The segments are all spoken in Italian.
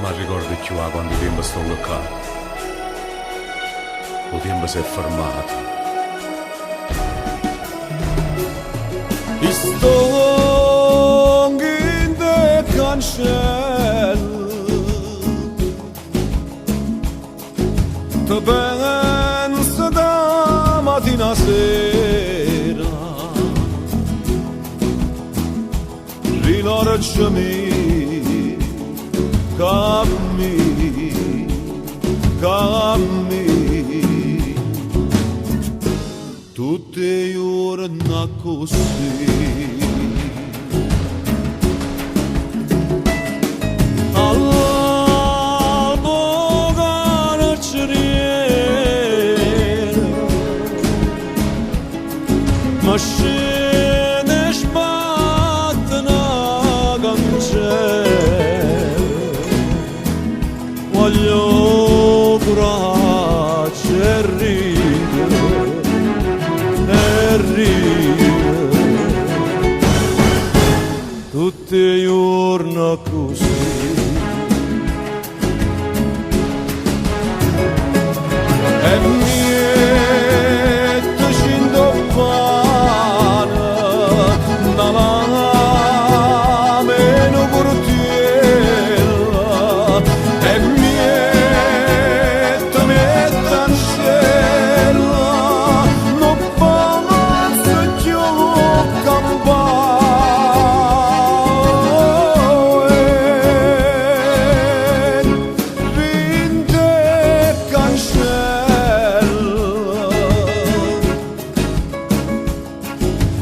mi ricordo più a quando il tempo sto bloccato. Il tempo si è fermato. I stong in the cancello te penso da mattina a sera. Ricordiami, cammi, tutte le giorni così. All'albo carceriere, ma scende sbattena cancella. Voglio coraggio e ridere, tutti i giorni così. E niente cinto pane, una lame no cortiella. E niente ancella, no palazzo più campano. Vinte cancella,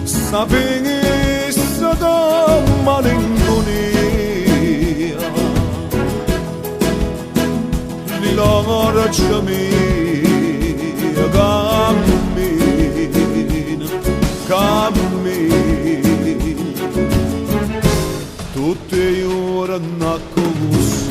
sapessi da malinconia, ricordiami, cammina, tutti i giorni così.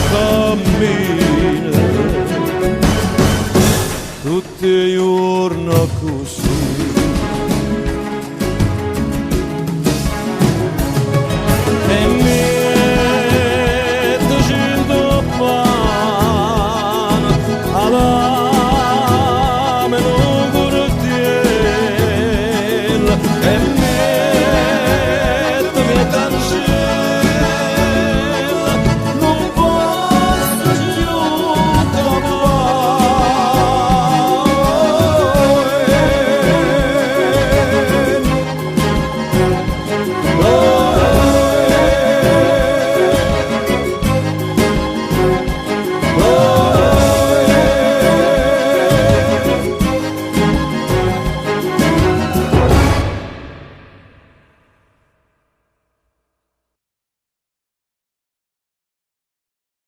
Cammina, tutti i giorni così. E mettici il pane alla meno cortiella.